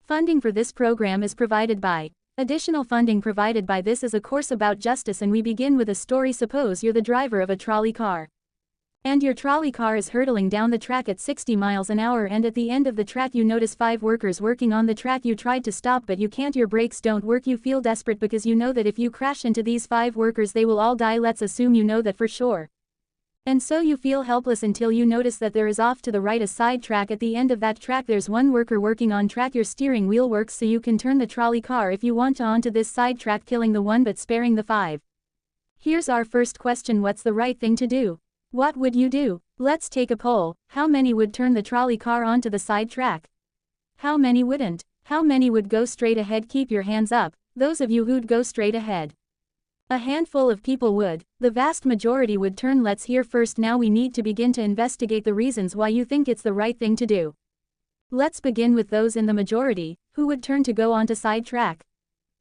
Funding for this program is provided by. Additional funding provided by this is a course about justice, and we begin with a story. Suppose you're the driver of a trolley car. And your trolley car is hurtling down the track at 60 miles an hour, and at the end of the track you notice 5 workers working on the track. You tried to stop but you can't, your brakes don't work. You feel desperate because you know that if you crash into these 5 workers they will all die. Let's assume you know that for sure. And so you feel helpless until you notice that there is off to the right a side track. At the end of that track there's one worker working on track. Your steering wheel works so you can turn the trolley car if you want to onto this side track, killing the one but sparing the 5. Here's our first question: what's the right thing to do? What would you do? Let's take a poll. How many would turn the trolley car onto the side track? How many wouldn't? How many would go straight ahead? Keep your hands up, those of you who'd go straight ahead. A handful of people would. The vast majority would turn. Let's hear first. Now we need to begin to investigate the reasons why you think it's the right thing to do. Let's begin with those in the majority, who would turn to go onto side track.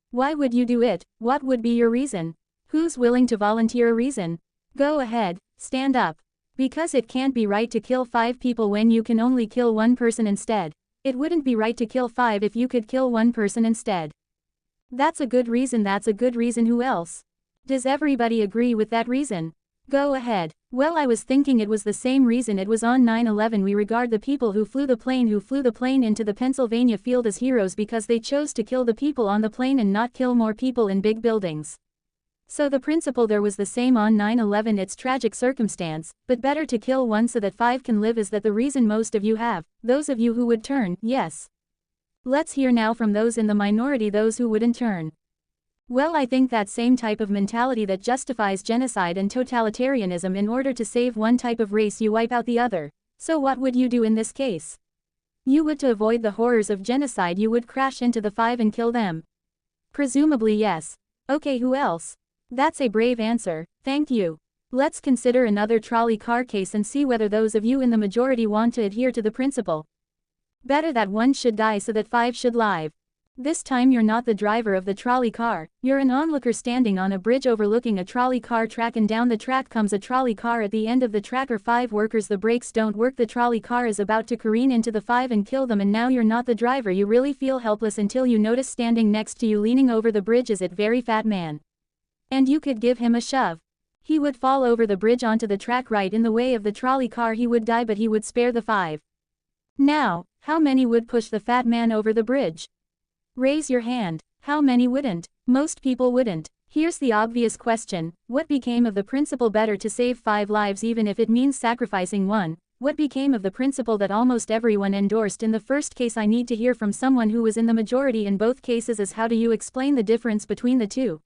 Why would you do it? What would be your reason? Who's willing to volunteer a reason? Go ahead, stand up. Because it can't be right to kill 5 people when you can only kill 1 person instead. It wouldn't be right to kill 5 if you could kill 1 person instead. That's a good reason. That's a good reason. Who else? Does everybody agree with that reason? Go ahead. Well, I was thinking it was the same reason. It was on 9/11. We regard the people who flew the plane into the Pennsylvania field as heroes because they chose to kill the people on the plane and not kill more people in big buildings. So the principle there was the same on 9/11. It's tragic circumstance, but better to kill 1 so that 5 can live. Is that the reason most of you have? Those of you who would turn, yes. Let's hear now from those in the minority, those who wouldn't turn. Well, I think that same type of mentality that justifies genocide and totalitarianism. In order to save one type of race you wipe out the other. So what would you do in this case? You would, to avoid the horrors of genocide, you would crash into the 5 and kill them. Presumably yes. Okay, who else? That's a brave answer, thank you. Let's consider another trolley car case and see whether those of you in the majority want to adhere to the principle. Better that 1 should die so that 5 should live. This time you're not the driver of the trolley car, you're an onlooker standing on a bridge overlooking a trolley car track, and down the track comes a trolley car. At the end of the track are 5 workers. The brakes don't work. The trolley car is about to careen into the 5 and kill them, and now you're not the driver. You really feel helpless until you notice standing next to you leaning over the bridge is a very fat man. And you could give him a shove. He would fall over the bridge onto the track right in the way of the trolley car. He would die, but he would spare the 5. Now, how many would push the fat man over the bridge? Raise your hand. How many wouldn't? Most people wouldn't. Here's the obvious question: what became of the principle better to save 5 lives even if it means sacrificing 1? What became of the principle that almost everyone endorsed in the first case? I need to hear from someone who was in the majority in both cases. As how do you explain the difference between the two?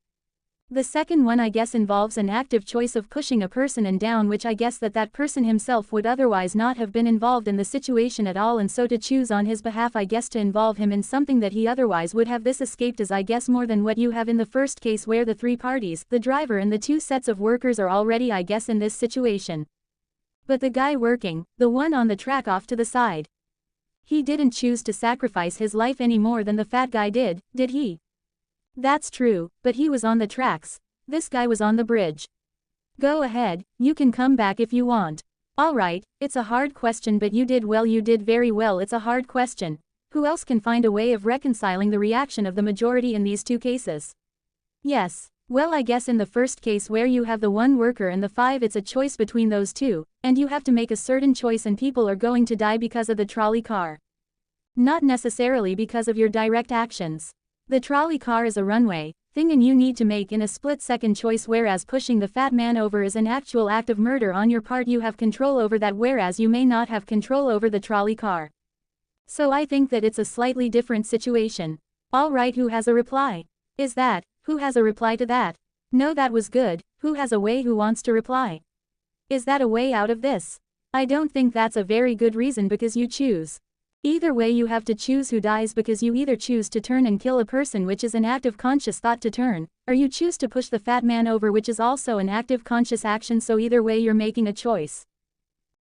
The second one, I guess, involves an active choice of pushing a person and down, which I guess that person himself would otherwise not have been involved in the situation at all, and so to choose on his behalf, I guess, to involve him in something that he otherwise would have. This escaped is, I guess, more than what you have in the first case, where the 3 parties, the driver and the 2 sets of workers, are already, I guess, in this situation. But the guy working, the one on the track off to the side, he didn't choose to sacrifice his life any more than the fat guy did he? That's true, but he was on the tracks. This guy was on the bridge. Go ahead, you can come back if you want. Alright, it's a hard question, but you did well, you did very well. It's a hard question. Who else can find a way of reconciling the reaction of the majority in these 2 cases? Yes, well, I guess in the first case where you have the 1 worker and the 5, it's a choice between those 2, and you have to make a certain choice, and people are going to die because of the trolley car. Not necessarily because of your direct actions. The trolley car is a runway thing, and you need to make in a split-second choice, whereas pushing the fat man over is an actual act of murder on your part. You have control over that, whereas you may not have control over the trolley car. So I think that it's a slightly different situation. Alright, who has a reply? Is that, who has a reply to that? No, that was good. Who has a way? Who wants to reply? Is that a way out of this? I don't think that's a very good reason, because you choose. Either way, you have to choose who dies, because you either choose to turn and kill a person, which is an active conscious thought to turn, or you choose to push the fat man over, which is also an active conscious action. So either way you're making a choice.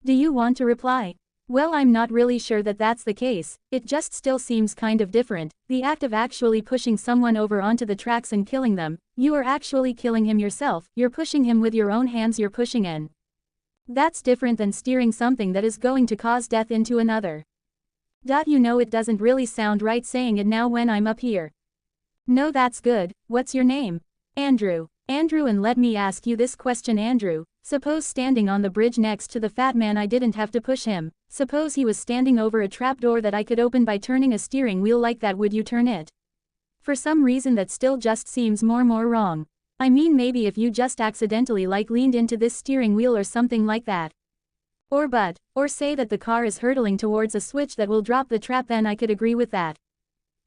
Do you want to reply? Well, I'm not really sure that that's the case. It just still seems kind of different. The act of actually pushing someone over onto the tracks and killing them, you are actually killing him yourself. You're pushing him with your own hands. You're pushing in. That's different than steering something that is going to cause death into another. You know it doesn't really sound right saying it now when I'm up here. No, that's good. What's your name? Andrew. Andrew, and let me ask you this question, Andrew. Suppose standing on the bridge next to the fat man, I didn't have to push him. Suppose he was standing over a trapdoor that I could open by turning a steering wheel like that, would you turn it? For some reason that still just seems more wrong. I mean, maybe if you just accidentally leaned into this steering wheel or something like that. Or say that the car is hurtling towards a switch that will drop the trap, then I could agree with that.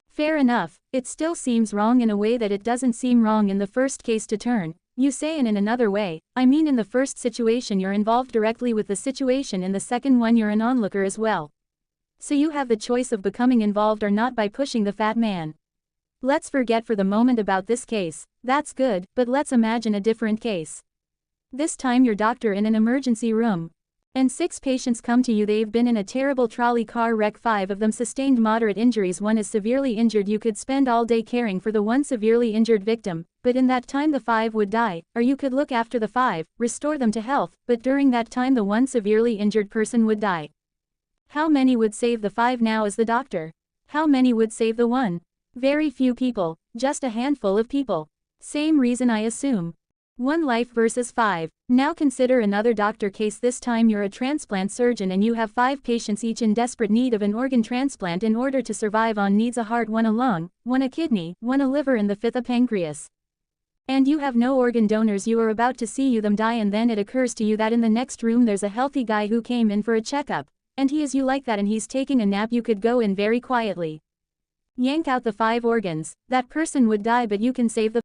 Fair enough. It still seems wrong in a way that it doesn't seem wrong in the first case to turn, you say, and in another way, I mean in the first situation you're involved directly with the situation, in the second one you're an onlooker as well. So you have the choice of becoming involved or not by pushing the fat man. Let's forget for the moment about this case. That's good, but let's imagine a different case. This time you're doctor in an emergency room. And 6 patients come to you. They've been in a terrible trolley car wreck. 5 of them sustained moderate injuries. 1 is severely injured. You could spend all day caring for the 1 severely injured victim, but in that time the 5 would die. Or you could look after the 5, restore them to health, but during that time the 1 severely injured person would die. How many would save the 5 now as the doctor? How many would save the 1? Very few people, just a handful of people. Same reason, I assume. 1 life versus 5. Now consider another doctor case. This time you're a transplant surgeon and you have 5 patients, each in desperate need of an organ transplant in order to survive. On needs a heart, 1 a lung, 1 a kidney, 1 a liver, and the 5th a pancreas. And you have no organ donors. You are about to see them die, and then it occurs to you that in the next room there's a healthy guy who came in for a checkup, and he is you like that, and he's taking a nap. You could go in very quietly, yank out the 5 organs. That person would die, but you can save the